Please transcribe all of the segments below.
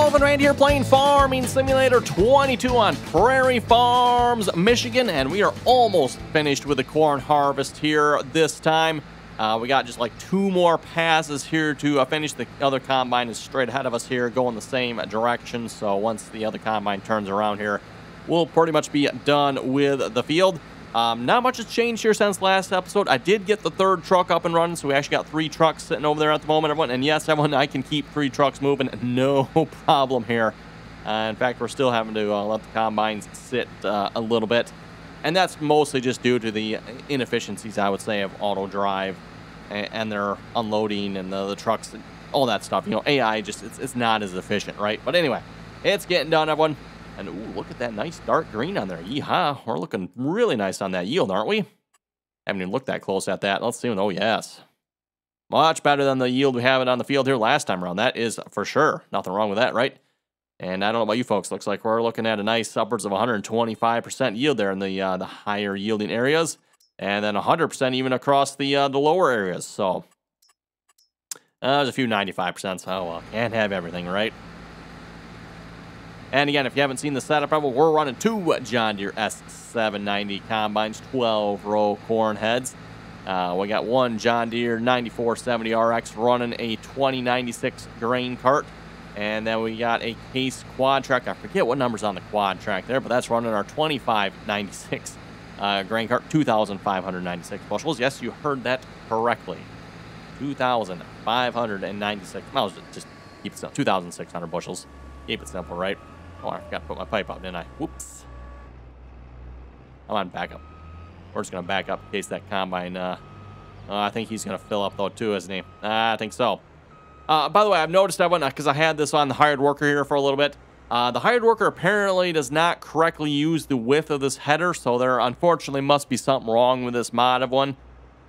gentlemen, Randy here playing Farming Simulator 22 on Prairie Farms, Michigan, and we are almost finished with the corn harvest here this time. We got just like 2 more passes here to finish. The other combine is straight ahead of us here, going the same direction, so once the other combine turns around here, we'll pretty much be done with the field. Not much has changed here since last episode. I did get the 3rd truck up and running, so we actually got 3 trucks sitting over there at the moment, everyone. And yes, everyone, I can keep 3 trucks moving, no problem here. In fact, we're still having to let the combines sit a little bit. And that's mostly just due to the inefficiencies, I would say, of auto drive and their unloading and the trucks and all that stuff. You know, AI just, it's not as efficient, right? But anyway, it's getting done, everyone. And ooh, look at that nice dark green on there. Yeehaw. We're looking really nice on that yield, aren't we? Haven't even looked that close at that. Let's see. Oh, yes. Much better than the yield we have it on the field here last time around. That is for sure. Nothing wrong with that, right? And I don't know about you folks. Looks like we're looking at a nice upwards of 125% yield there in the higher yielding areas. And then 100% even across the lower areas. So there's a few 95%. So, well, can't have everything, right? And again, if you haven't seen the setup, we're running 2 John Deere S790 combines, 12-row corn heads. We got 1 John Deere 9470 RX running a 2096 grain cart. And then we got a Case quad track. I forget what number's on the quad track there, but that's running our 2596 grain cart, 2,596 bushels. Yes, you heard that correctly. 2,596. I'll just keep it simple. 2,600 bushels. Keep it simple, right? Oh, I forgot to put my pipe up, didn't I? Whoops. Come on, back up. We're just going to back up in case that combine... I think he's going to fill up, though, too, isn't he? I think so. By the way, I've noticed that one, because I had this on the hired worker here for a little bit. The hired worker apparently does not correctly use the width of this header, so there unfortunately must be something wrong with this mod of one.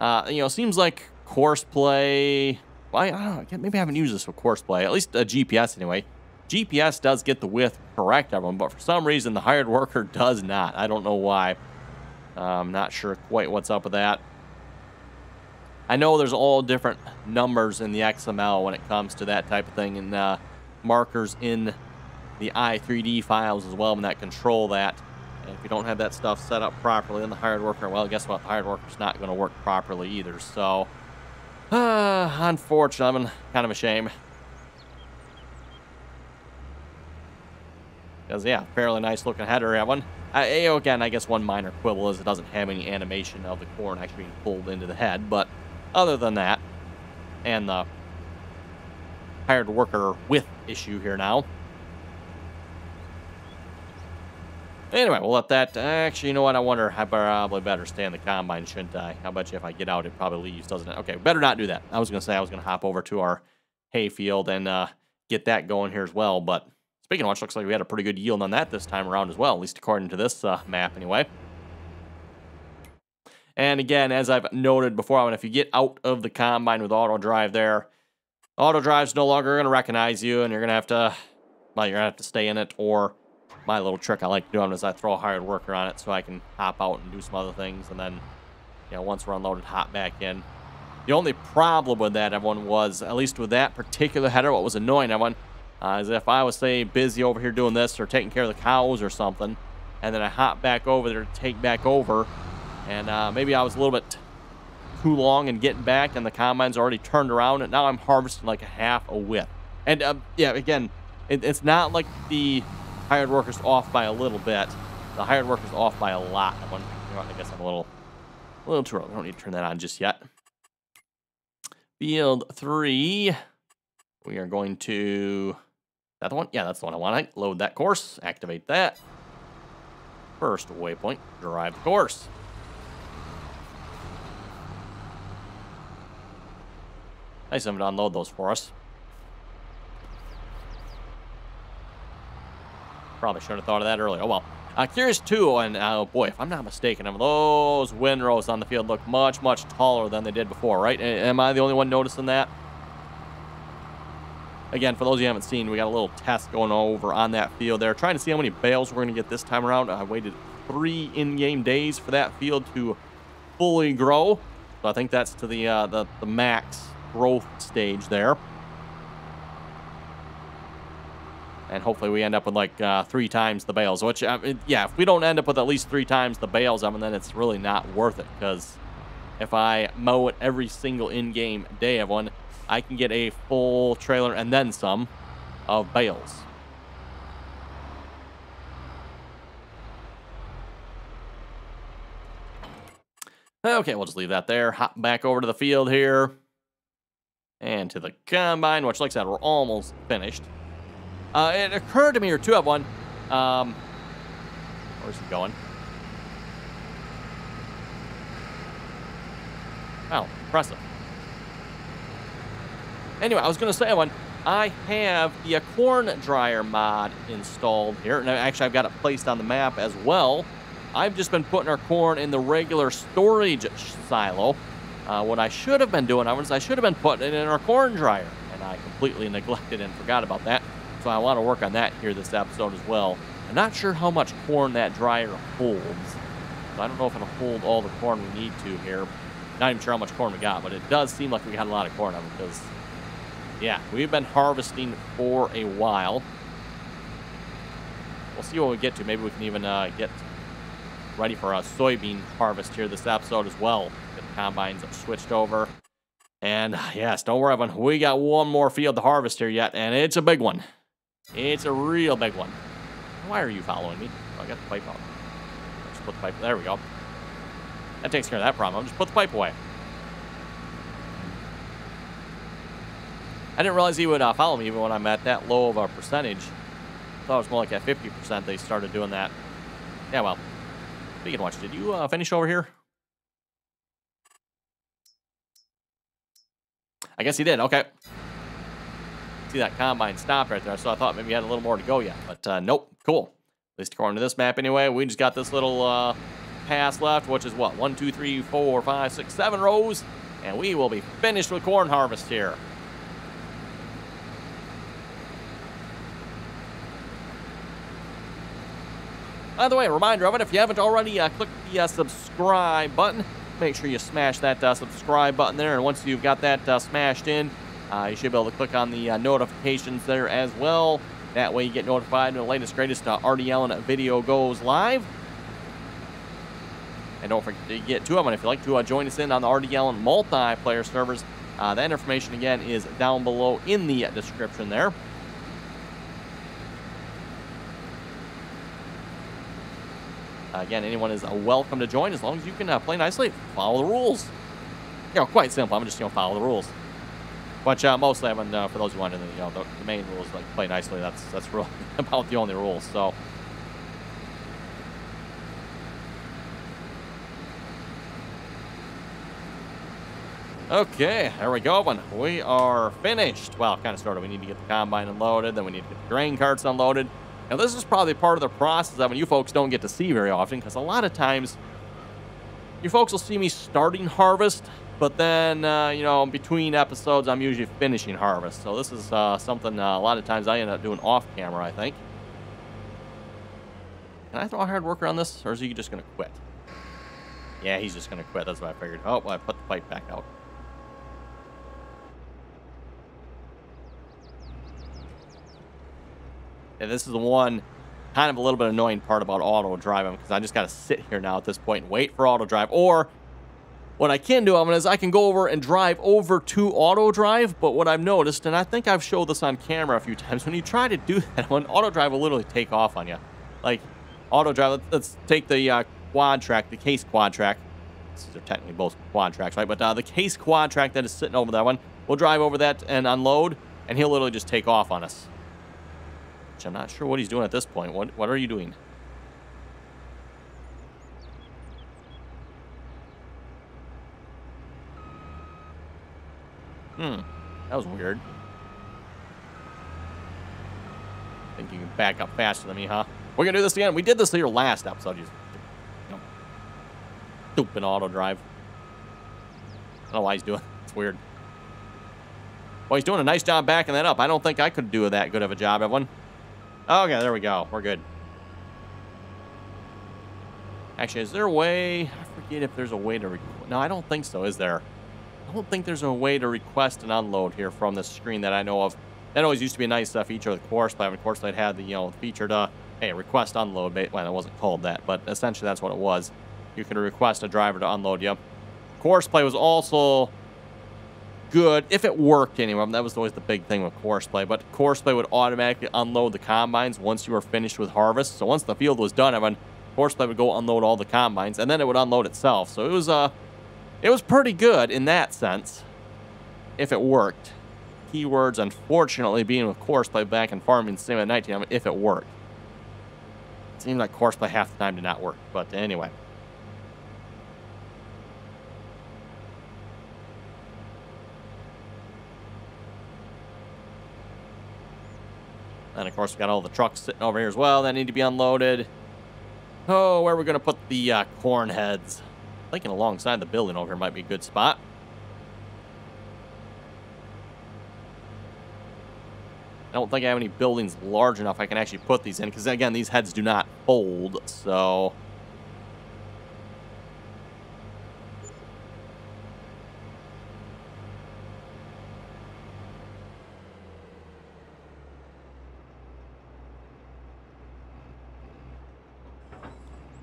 You know, seems like course play... Well, I don't know, maybe I haven't used this for course play, at least a GPS anyway. GPS does get the width correct, everyone, but for some reason the hired worker does not. I don't know why. I'm not sure quite what's up with that. I know there's all different numbers in the XML when it comes to that type of thing, and markers in the i3D files as well that control that. And if you don't have that stuff set up properly, then the hired worker, well, guess what? The hired worker's not going to work properly either. So, unfortunately, kind of a shame. Because, yeah, fairly nice looking header. Yeah, again, I guess one minor quibble is it doesn't have any animation of the corn actually being pulled into the head. But other than that, and the hired worker width issue here now. Anyway, we'll let that... Actually, you know what? I wonder, I probably better stay in the combine, shouldn't I? How about you if I get out, it probably leaves, doesn't it? Okay, better not do that. I was going to say I was going to hop over to our hay field and get that going here as well, but... Speaking of which, looks like we had a pretty good yield on that this time around as well, at least according to this map anyway. And again, as I've noted before, if you get out of the combine with auto drive there, auto drive's no longer going to recognize you, and you're going to have to, well, you're going to have to stay in it, or my little trick I like doing is I throw a hired worker on it so I can hop out and do some other things, and then, you know, once we're unloaded, hop back in. The only problem with that, everyone, was, at least with that particular header, what was annoying, everyone, is if I was, say, busy over here doing this or taking care of the cows or something, and then I hop back over there to take back over, and maybe I was a little bit too long in getting back, and the combine's already turned around, and now I'm harvesting like a half a whip. And, yeah, again, it's not like the hired worker's off by a little bit. The hired worker's off by a lot. I guess I'm a little too early. I don't need to turn that on just yet. Field 3. We are going to... Is that the one? Yeah, that's the one I want. Load that course. Activate that. First waypoint. Drive the course. Nice of them to unload those for us. Probably should have thought of that earlier. Oh, well. Curious, too, and oh, boy, if I'm not mistaken, those windrows on the field look much, much taller than they did before, right? Am I the only one noticing that? Again, for those of you who haven't seen, we got a little test going over on that field there, trying to see how many bales we're going to get this time around. I waited 3 in-game days for that field to fully grow, so I think that's to the max growth stage there. And hopefully we end up with like 3 times the bales, which, yeah, if we don't end up with at least 3 times the bales, I mean, then it's really not worth it, because if I mow it every single in-game day of one, I can get a full trailer and then some of bales. Okay, we'll just leave that there. Hop back over to the field here. And to the combine, which, like I said, we're almost finished. It occurred to me, or two of one. Where's he going? Oh, impressive. Anyway, I was going to say one. I have the corn dryer mod installed here. And actually, I've got it placed on the map as well. I've just been putting our corn in the regular storage silo. What I should have been doing, I should have been putting it in our corn dryer. And I completely neglected and forgot about that. So I want to work on that here this episode as well. I'm not sure how much corn that dryer holds. So I don't know if it'll hold all the corn we need to here. Not even sure how much corn we got, but it does seem like we got a lot of corn on it because, yeah, we've been harvesting for a while. We'll see what we get to. Maybe we can even get ready for a soybean harvest here this episode as well. Get the combines switched over. And, yes, don't worry, everyone. We got one more field to harvest here yet, and it's a big one. It's a real big one. Why are you following me? Oh, I got the pipe out. Just put the pipe. There we go. That takes care of that problem. I'll just put the pipe away. I didn't realize he would follow me even when I'm at that low of a percentage. I thought it was more like at 50% they started doing that. Yeah, well. Speaking of which, did you finish over here? I guess he did. Okay. See, that combine stopped right there, so I thought maybe he had a little more to go yet. But nope. Cool. At least according to this map anyway. We just got this little pass left, which is what? 1, 2, 3, 4, 5, 6, 7 rows. And we will be finished with corn harvest here. By the way, a reminder of it, if you haven't already clicked the subscribe button, make sure you smash that subscribe button there. And once you've got that smashed in, you should be able to click on the notifications there as well. That way you get notified when the latest, greatest RDAllen video goes live. And don't forget to get 2 of them. If you'd like to join us in on the RDAllen multiplayer servers, that information, again, is down below in the description there. Again, anyone is welcome to join as long as you can play nicely, follow the rules. You know, quite simple. I'm just, follow the rules. Which mostly, for those who want to, the main rules, like play nicely. That's really about the only rules. So, okay, there we go. When we are finished. Well, kind of started. We need to get the combine unloaded. Then we need to get the grain carts unloaded. Now, this is probably part of the process that you folks don't get to see very often, because a lot of times you folks will see me starting harvest, but then, between episodes, I'm usually finishing harvest. So this is something a lot of times I end up doing off camera, I think. Can I throw a hard worker on this, or is he just going to quit? Yeah, he's just going to quit. That's what I figured. Oh, well, I put the pipe back out. And this is the one kind of a little bit annoying part about auto driving, because I just got to sit here now at this point and wait for auto drive. Or what I can do is I can go over and drive over to auto drive. But what I've noticed, and I think I've showed this on camera a few times, when you try to do that, when auto drive will literally take off on you. Like auto drive, let's take the quad track, the case quad track. These are technically both quad tracks, right? But the case quad track that is sitting over that one, we'll drive over that and unload, and he'll literally just take off on us. Which I'm not sure what he's doing at this point. What are you doing? That was weird. Think you can back up faster than me, huh? We're gonna do this again. We did this here last episode. Stupid auto drive. I don't know why he's doing it. It's weird. Well, he's doing a nice job backing that up. I don't think I could do that good of a job, everyone. Okay, there we go. We're good. Actually, is there a way? I forget if there's a way to... No, I don't think so, is there? I don't think there's a way to request an unload here from this screen that I know of. That always used to be a nice feature of the course play. Of course, they'd had the, featured, hey, request unload. Well, it wasn't called that, but essentially that's what it was. You could request a driver to unload you. Course play was also good if it worked anyway. That was always the big thing with course play. But course play would automatically unload the combines once you were finished with harvest. So once the field was done, everyone, course play would go unload all the combines, and then it would unload itself. So it was pretty good in that sense, if it worked. Keywords, unfortunately, being with course play back in Farming Simulator 19, I mean, if it worked. It seemed like course play half the time did not work, but anyway. And of course, we got all the trucks sitting over here as well that need to be unloaded. Oh, where are we going to put the corn heads? Thinking alongside the building over here might be a good spot. I don't think I have any buildings large enough I can actually put these in, because again, these heads do not fold, so...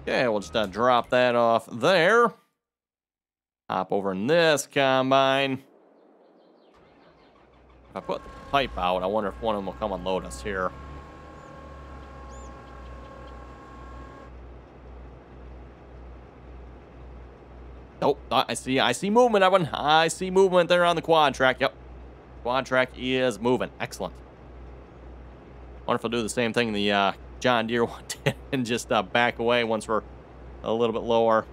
Okay, we'll just drop that off there. Hop over in this combine. If I put the pipe out, I wonder if one of them will come unload us here. Nope, I see movement, everyone. I see movement there on the quad track. Yep, quad track is moving. Excellent. Wonder if I'll do the same thing the John Deere one did and just back away once we're a little bit lower.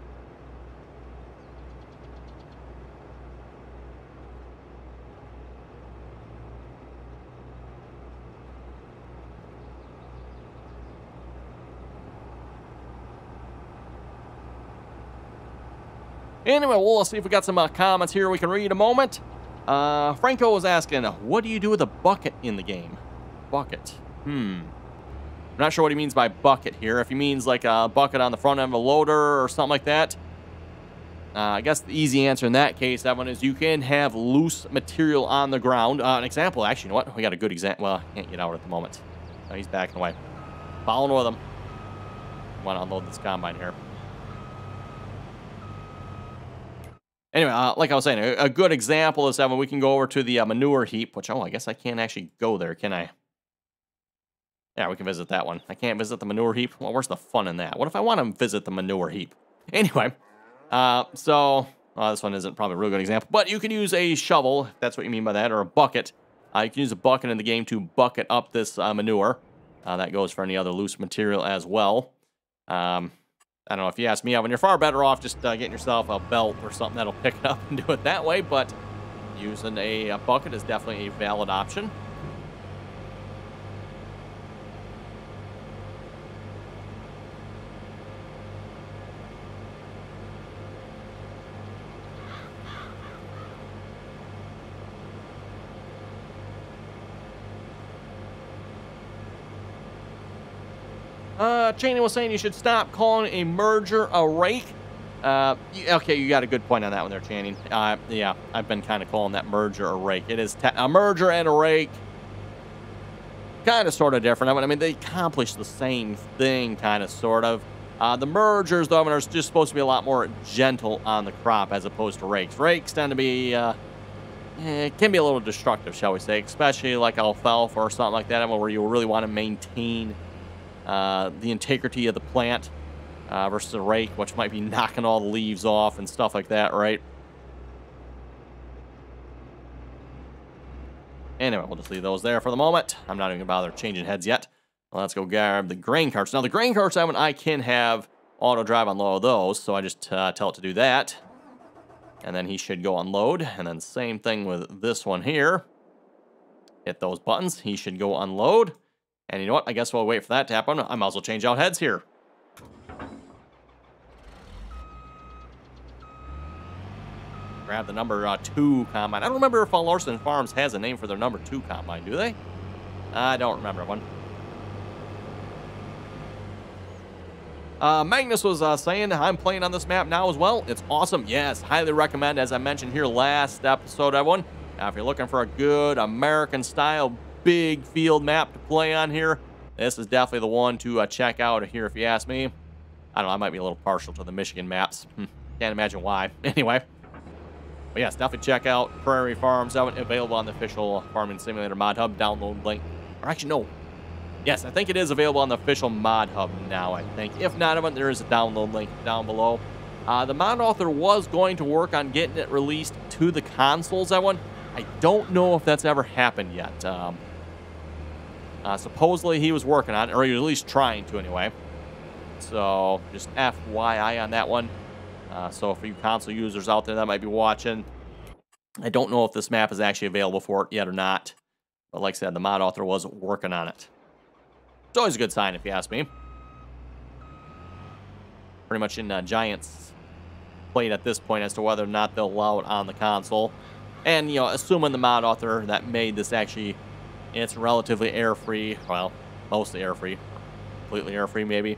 Anyway, we'll see if we got some comments here we can read in a moment. Franco was asking, what do you do with a bucket in the game? Bucket. I'm not sure what he means by bucket here. If he means like a bucket on the front end of a loader or something like that. I guess the easy answer in that case, that one is you can have loose material on the ground. An example, actually, you know what? We got a good example. Well, I can't get out at the moment. No, he's backing away. Following with him. Want to unload this combine here. Anyway, like I was saying, a good example is that when we can go over to the manure heap, which, I guess I can't actually go there, can I? Yeah, we can visit that one. I can't visit the manure heap. Well, where's the fun in that? What if I want to visit the manure heap? Anyway, this one isn't probably a real good example, but you can use a shovel, if that's what you mean by that, or a bucket. You can use a bucket in the game to bucket up this manure. That goes for any other loose material as well. I don't know, if you ask me, Evan, you're far better off just getting yourself a belt or something that'll pick it up and do it that way, but using a bucket is definitely a valid option. Cheney was saying you should stop calling a merger a rake. Okay, you got a good point on that one there, Channing. Yeah, I've been kind of calling that merger a rake. It is a merger and a rake. Kind of sort of different. I mean, they accomplish the same thing, kind of, sort of. The mergers, though, are just supposed to be a lot more gentle on the crop as opposed to rakes. Rakes tend to be, it can be a little destructive, shall we say, especially like alfalfa or something like that, where you really want to maintain the integrity of the plant versus a rake, which might be knocking all the leaves off and stuff like that, right? Anyway, we'll just leave those there for the moment. I'm not even going to bother changing heads yet. Let's go grab the grain carts. Now, the grain carts, I can have auto drive unload those, so I just tell it to do that. And then he should go unload. And then same thing with this one here. Hit those buttons. He should go unload. And you know what? I guess we'll wait for that to happen. I might as well change out heads here. Grab the number 2 combine. I don't remember if Larson Farms has a name for their number 2 combine, do they? I don't remember one. Magnus was saying, I'm playing on this map now as well. It's awesome. Yes, highly recommend, as I mentioned here last episode, everyone. If you're looking for a good American-style big field map to play on here, this is definitely the one to check out here if you ask me. I don't know, I might be a little partial to the Michigan maps. Can't imagine why. Anyway. But yes, definitely check out Prairie Farms. Available on the official Farming Simulator Mod Hub download link. Or actually, no. Yes, I think it is available on the official Mod Hub now, I think. If not, there is a download link down below. The mod author was going to work on getting it released to the consoles, that one. I don't know if that's ever happened yet. Supposedly he was working on it, or he was at least trying to anyway. So, just FYI on that one. So for you console users out there that might be watching, I don't know if this map is actually available for it yet or not. But like I said, the mod author was working on it. It's always a good sign if you ask me. Pretty much in Giants played at this point as to whether or not they'll allow it on the console. And, you know, assuming the mod author that made this actually, it's relatively air-free. Well, mostly air-free. Completely air-free, maybe.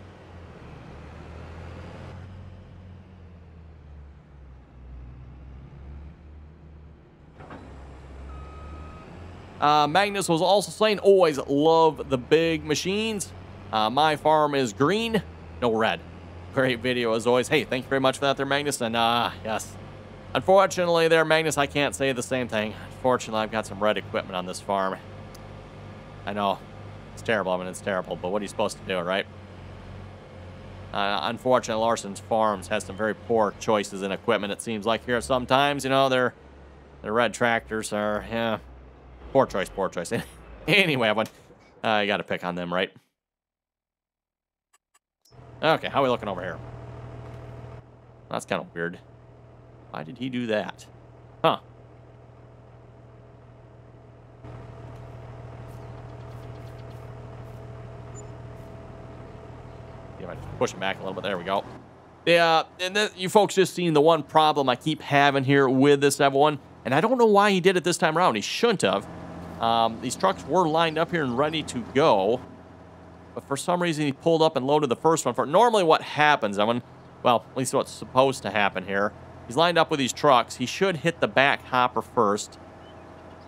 Magnus was also saying, always love the big machines. My farm is green, no red. Great video as always. Hey, thank you very much for that there, Magnus. And, yes. Unfortunately there, Magnus, I can't say the same thing. Unfortunately, I've got some red equipment on this farm. I know. It's terrible. I mean, it's terrible. But what are you supposed to do, right? Unfortunately, Larson's Farms has some very poor choices in equipment, it seems like here. Sometimes, you know, their red tractors are, yeah, poor choice, poor choice. Anyway, you got to pick on them, right? Okay, how are we looking over here? That's kind of weird. Why did he do that? Huh. Yeah, I just push him back a little bit. There we go. Yeah, and then you folks just seen the one problem I keep having here with this F1, and I don't know why he did it this time around. He shouldn't have. These trucks were lined up here and ready to go, but for some reason he pulled up and loaded the first one. For normally what happens, well, at least what's supposed to happen here, he's lined up with these trucks. He should hit the back hopper first.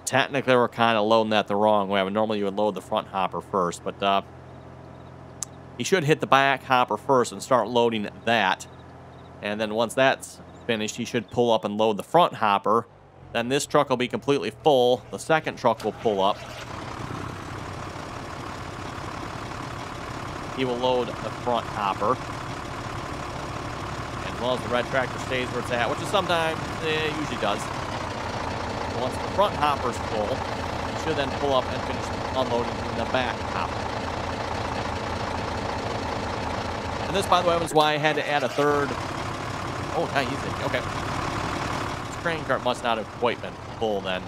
Technically, we're kind of loading that the wrong way. I mean, normally you would load the front hopper first, but he should hit the back hopper first and start loading that. And then once that's finished, he should pull up and load the front hopper. Then this truck will be completely full. The second truck will pull up. He will load the front hopper. And as long as the red tractor stays where it's at, which is sometimes, it usually does. So once the front hopper's full, he should then pull up and finish unloading the back hopper. And this, by the way, was why I had to add a third. Oh, yeah, easy. Okay. This grain cart must not have quite been full then.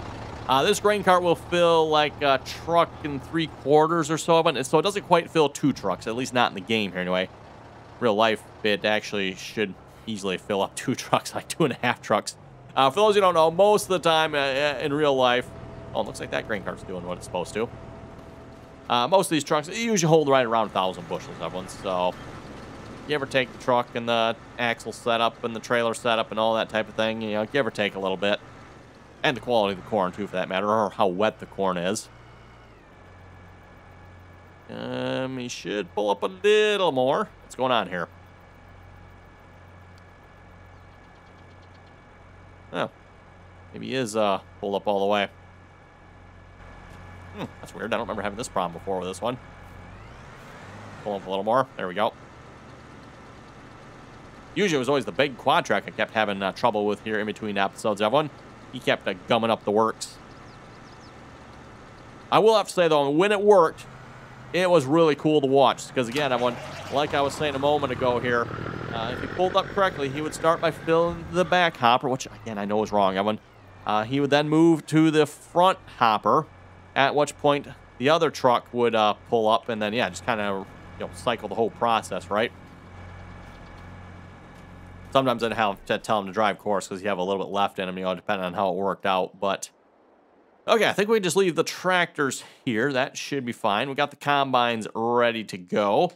This grain cart will fill like a truck and 3/4 or so of it. So it doesn't quite fill 2 trucks, at least not in the game here anyway. Real life, it actually should easily fill up 2 trucks, like 2.5 trucks. For those who don't know, most of the time in real life, oh, it looks like that grain cart's doing what it's supposed to. Most of these trucks usually hold right around 1,000 bushels, everyone. So you ever take the truck and the axle setup and the trailer setup and all that type of thing, you know, give or take a little bit. And the quality of the corn, too, for that matter, or how wet the corn is. He should pull up a little more. What's going on here? Oh, maybe he is pulled up all the way. That's weird. I don't remember having this problem before with this one. Pull up a little more. There we go. Usually it was always the big quad track I kept having trouble with here in between episodes, everyone. He kept gumming up the works. I will have to say, though, when it worked, it was really cool to watch. Because, again, everyone, like I was saying a moment ago here, if he pulled up correctly, he would start by filling the back hopper, which, again, I know is wrong, everyone. He would then move to the front hopper, at which point the other truck would pull up and then, yeah, just kind of, you know, cycle the whole process, right? Sometimes I'd have to tell him to drive course because you have a little bit left in him, you know, depending on how it worked out. But, okay, I think we just leave the tractors here. That should be fine. We got the combines ready to go.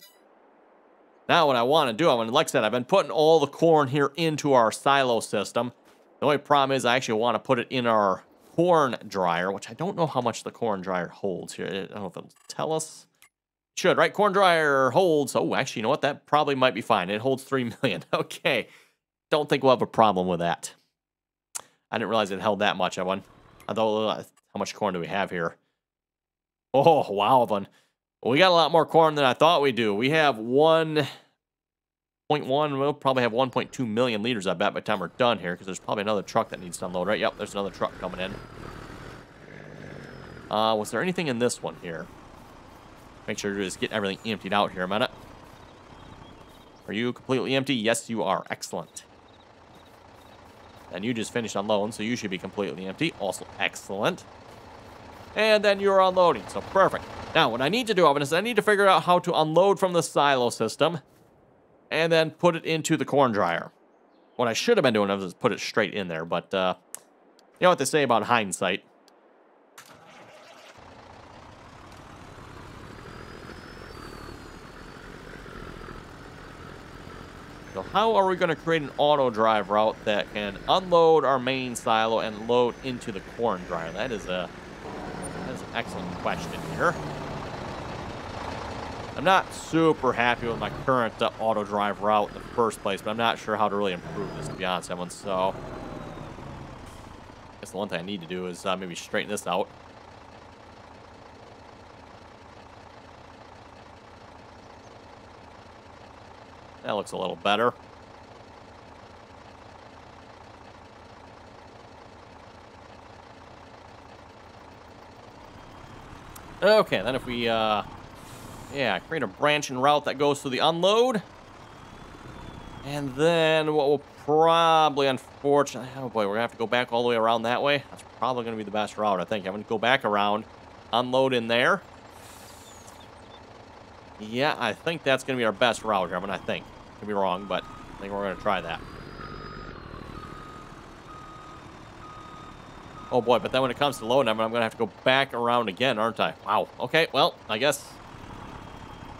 Now what I want to do, like I said, I've been putting all the corn here into our silo system. The only problem is I actually want to put it in our corn dryer, which I don't know how much the corn dryer holds here. I don't know if it'll tell us. Should, right? Corn dryer holds... Oh, actually, you know what? That probably might be fine. It holds 3 million. Okay. Don't think we'll have a problem with that. I didn't realize it held that much of one. Although, how much corn do we have here? Oh, wow, of one. Well, we got a lot more corn than I thought we do. We have 1.1. We'll probably have 1.2 million liters, I bet, by the time we're done here, because there's probably another truck that needs to unload, right? Yep, there's another truck coming in. Was there anything in this one here? Make sure to just get everything emptied out here a minute. Are you completely empty? Yes, you are. Excellent. And you just finished unloading, so you should be completely empty. Also excellent. And then you're unloading, so perfect. Now, what I need to do, Evan, is I need to figure out how to unload from the silo system and then put it into the corn dryer. What I should have been doing was put it straight in there, but you know what they say about hindsight. So how are we going to create an auto drive route that can unload our main silo and load into the corn dryer? That is an excellent question here. I'm not super happy with my current auto drive route in the first place, but I'm not sure how to really improve this, to be honest, everyone. So I guess the one thing I need to do is maybe straighten this out. That looks a little better. Okay, then if we, yeah, create a branching route that goes through the unload. And then what will probably, unfortunately, oh boy, we're going to have to go back all the way around that way. That's probably going to be the best route, I think. I'm going to go back around, unload in there. Yeah, I think that's going to be our best route here. I think. Could be wrong, but I think we're going to try that. Oh boy, but then when it comes to loading, I'm going to have to go back around again, aren't I? Wow. Okay, well, I guess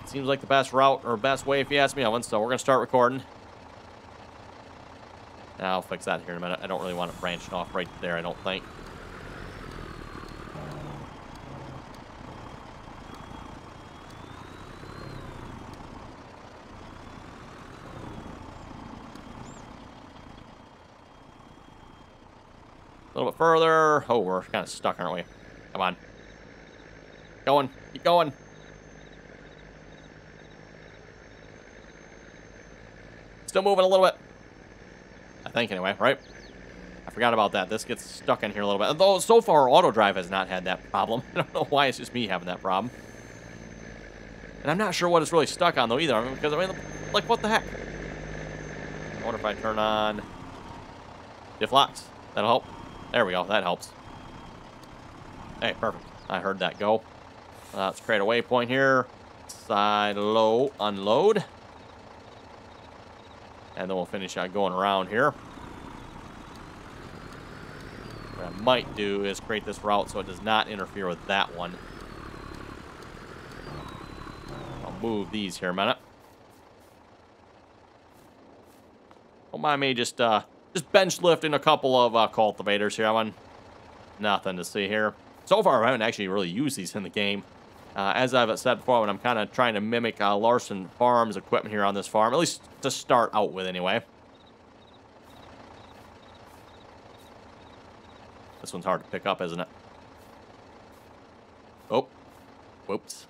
it seems like the best route, or best way if you ask me, Owen, so we're going to start recording. I'll fix that here in a minute. I don't really want it branching off right there, I don't think. A little bit further. Oh, we're kind of stuck, aren't we? Come on. Going. Keep going. Still moving a little bit. I think, anyway, right? I forgot about that. This gets stuck in here a little bit. Although, so far, auto drive has not had that problem. I don't know why it's just me having that problem. And I'm not sure what it's really stuck on, though, either. I mean, because, I mean, like, what the heck? I wonder if I turn on diff locks. That'll help. There we go. That helps. Hey, perfect. I heard that go. Let's create a waypoint here. Side low, unload. And then we'll finish out going around here. What I might do is create this route so it does not interfere with that one. I'll move these here a minute. Don't mind me just bench lifting a couple of cultivators here. I'm on nothing to see here. So far, I haven't actually really used these in the game. As I've said before, when I'm kind of trying to mimic Larson Farms equipment here on this farm, at least to start out with anyway. This one's hard to pick up, isn't it? Oh, whoops.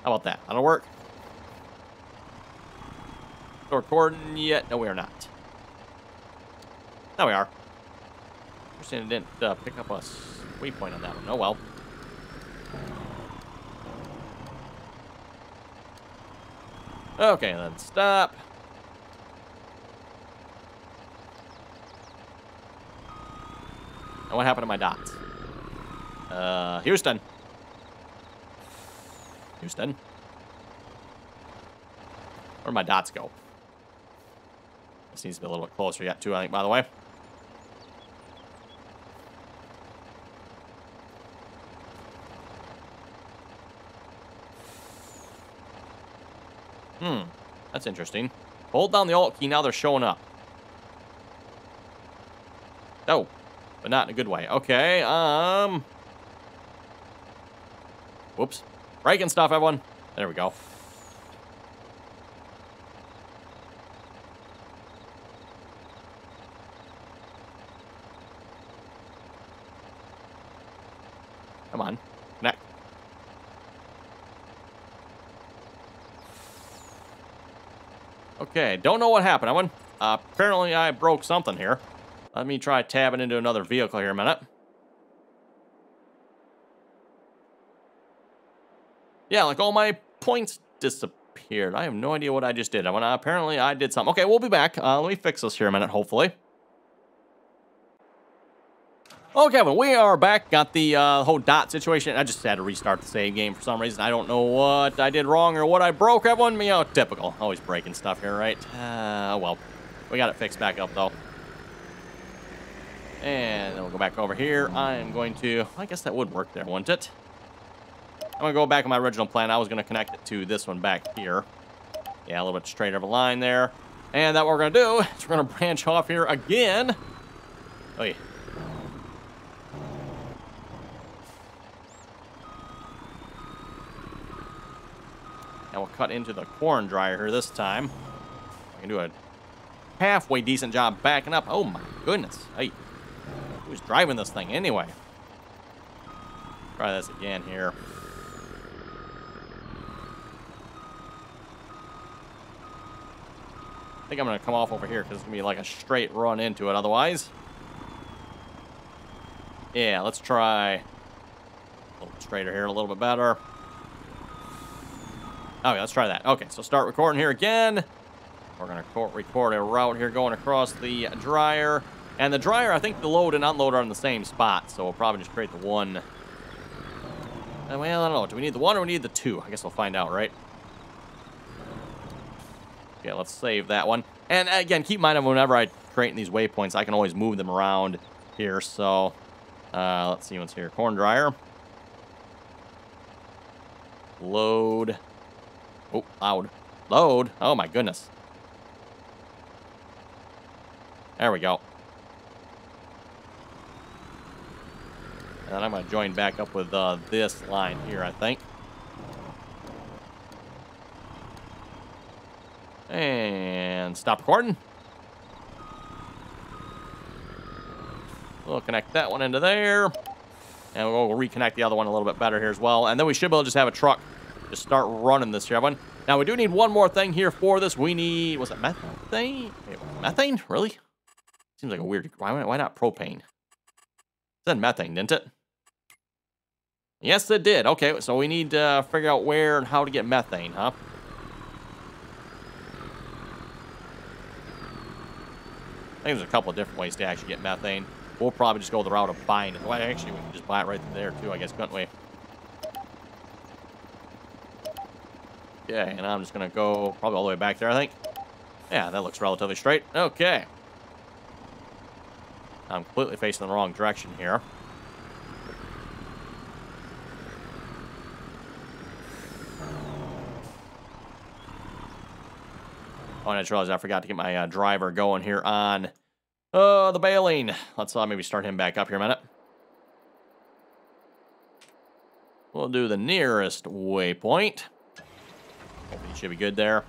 How about that? That'll work. Still recording yet? No, we are not. Now we are. Interesting, it didn't pick up a waypoint on that one. Oh well. Okay, then stop. And what happened to my dots? Houston. Houston. Where'd my dots go? This needs to be a little bit closer yet, too, I think, by the way. That's interesting. Hold down the Alt key, now they're showing up. Oh, but not in a good way. Okay, whoops. Breaking stuff, everyone. There we go. Come on. Connect. Okay, don't know what happened, everyone. Apparently I broke something here. Let me try tabbing into another vehicle here a minute. Yeah, like all my points disappeared. I have no idea what I just did. Apparently I did something. Okay, we'll be back. Let me fix this here a minute, hopefully. Okay, well, we are back. Got the whole dot situation. I just had to restart the save game for some reason. I don't know what I did wrong or what I broke, everyone. You know, typical. Always breaking stuff here, right? Well, we got it fixed back up, though. And then we'll go back over here. I am going to... I guess that would work there, wouldn't it? I'm going to go back on my original plan. I was going to connect it to this one back here. Yeah, a little bit straighter of a line there. And that what we're going to do is we're going to branch off here again. Oh, yeah. And we'll cut into the corn dryer here this time. I can do a halfway decent job backing up. Oh my goodness. Hey, who's driving this thing anyway? Try this again here. I think I'm going to come off over here because it's going to be like a straight run into it otherwise. Yeah, let's try a little straighter here, a little bit better. Okay, let's try that. Okay, so start recording here again. We're going to record a route here going across the dryer. And the dryer, I think the load and unload are in the same spot, so we'll probably just create the one. Well, I don't know. Do we need the one or we need the two? I guess we'll find out, right? Okay, let's save that one. And again, keep in mind, whenever I create these waypoints, I can always move them around here. So, let's see what's here. Corn dryer. Load. Oh, loud. Load. Oh, my goodness. There we go. And I'm going to join back up with this line here, I think. And stop recording. We'll connect that one into there. And we'll reconnect the other one a little bit better here as well. And then we should be able to just have a truck just start running this here, everyone. Now, we do need one more thing here for this. We need, was it methane? Methane? Really? Seems like a weird, why not propane? It said methane, didn't it? Yes, it did. Okay, so we need to figure out where and how to get methane, huh? I think there's a couple of different ways to actually get methane. We'll probably just go the route of buying it. Well, actually, we can just buy it right there, too, I guess, couldn't we? Okay, and I'm just going to go probably all the way back there, I think. Yeah, that looks relatively straight. Okay. I'm completely facing the wrong direction here. Oh, and I just realized I forgot to get my driver going here on the baling. Let's maybe start him back up here a minute. We'll do the nearest waypoint. Hopefully it should be good there.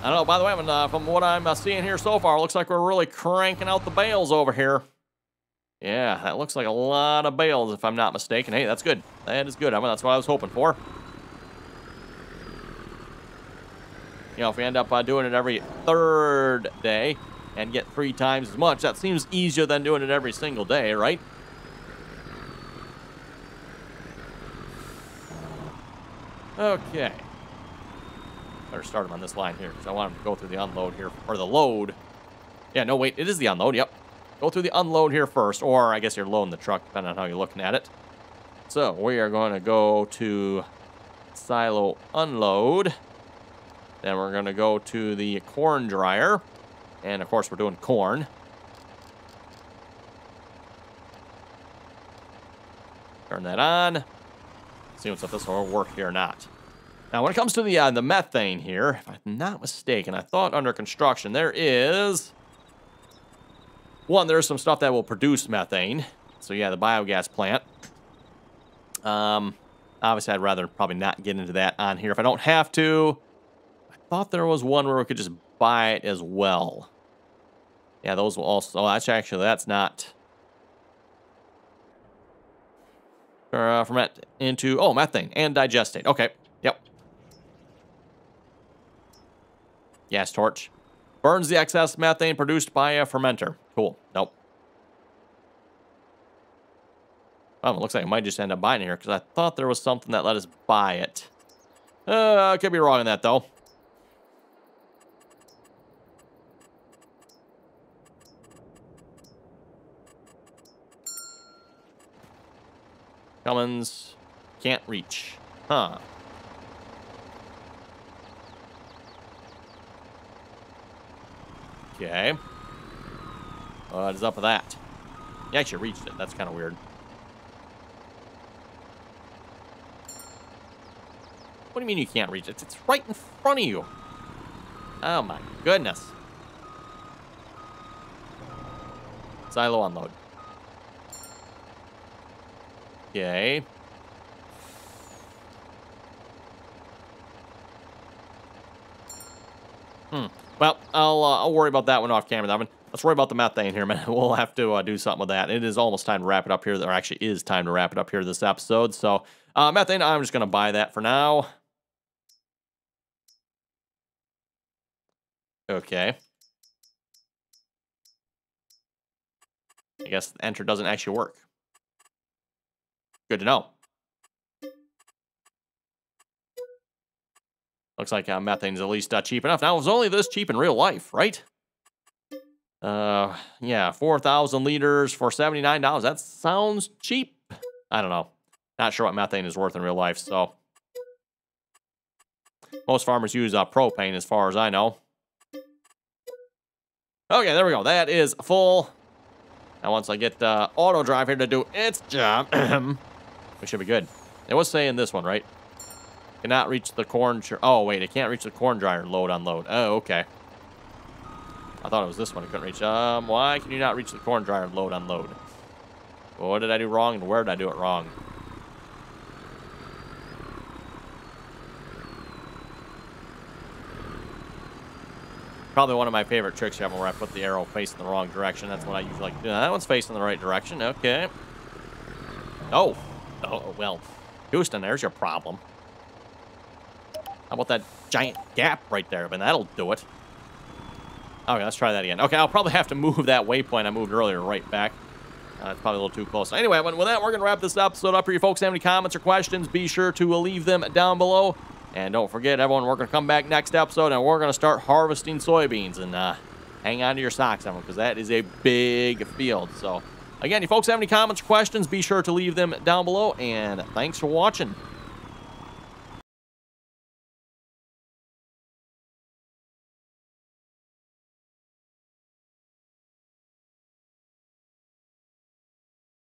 I don't know, by the way, from what I'm seeing here so far, it looks like we're really cranking out the bales over here. Yeah, that looks like a lot of bales, if I'm not mistaken. Hey, that's good. That is good. I mean, that's what I was hoping for. You know, if we end up doing it every third day and get 3 times as much, that seems easier than doing it every single day, right? Okay. Better start him on this line here, because I want him to go through the unload here, or the load. Yeah, no, wait, it is the unload, yep. Go through the unload here first, or I guess you're loading the truck, depending on how you're looking at it. So, we are going to go to silo unload. Then we're going to go to the corn dryer. And, of course, we're doing corn. Turn that on. See if this will work here or not. Now, when it comes to the methane here, if I'm not mistaken, I thought under construction there is one, there's some stuff that will produce methane. So yeah, the biogas plant. Obviously, I'd rather probably not get into that on here if I don't have to. I thought there was one where we could just buy it as well. Yeah, those will also... Oh, actually, that's not... ferment into... Oh, methane and digestate. Okay, yep. Gas torch. Burns the excess methane produced by a fermenter. Cool. Nope. Oh, it looks like I might just end up buying it here because I thought there was something that let us buy it. I could be wrong on that, though. Cummins can't reach. Huh. Okay. What is up with that? You actually reached it. That's kind of weird. What do you mean you can't reach it? It's right in front of you. Oh my goodness. Silo unload. Okay. Well, I'll worry about that one off camera, that one. Let's worry about the methane here, man. We'll have to do something with that. It is almost time to wrap it up here. Or actually is time to wrap it up here this episode. So, methane, I'm just going to buy that for now. Okay. I guess enter doesn't actually work. Good to know. Looks like methane's at least cheap enough. Now, it was only this cheap in real life, right? Yeah, 4,000 liters for $79. That sounds cheap. I don't know. Not sure what methane is worth in real life, so. Most farmers use propane as far as I know. Okay, there we go. That is full. Now, once I get auto drive here to do its job, we should be good. It was saying this one, right? Cannot reach the corn... Oh, wait, it can't reach the corn dryer load unload. Oh, okay. I thought it was this one it couldn't reach. Why can you not reach the corn dryer load unload? What did I do wrong and where did I do it wrong? Probably one of my favorite tricks here where I put the arrow facing the wrong direction. That's what I usually like to do. That one's facing the right direction. Okay. Oh. Oh, well. Houston, there's your problem. How about that giant gap right there? But that'll do it. Okay, let's try that again. Okay, I'll probably have to move that waypoint I moved earlier right back. It's probably a little too close. Anyway, with that, we're going to wrap this episode up. If you folks have any comments or questions, be sure to leave them down below. And don't forget, everyone, we're going to come back next episode, and we're going to start harvesting soybeans. And hang on to your socks, everyone, because that is a big field. So, again, if you folks have any comments or questions, be sure to leave them down below. And thanks for watching.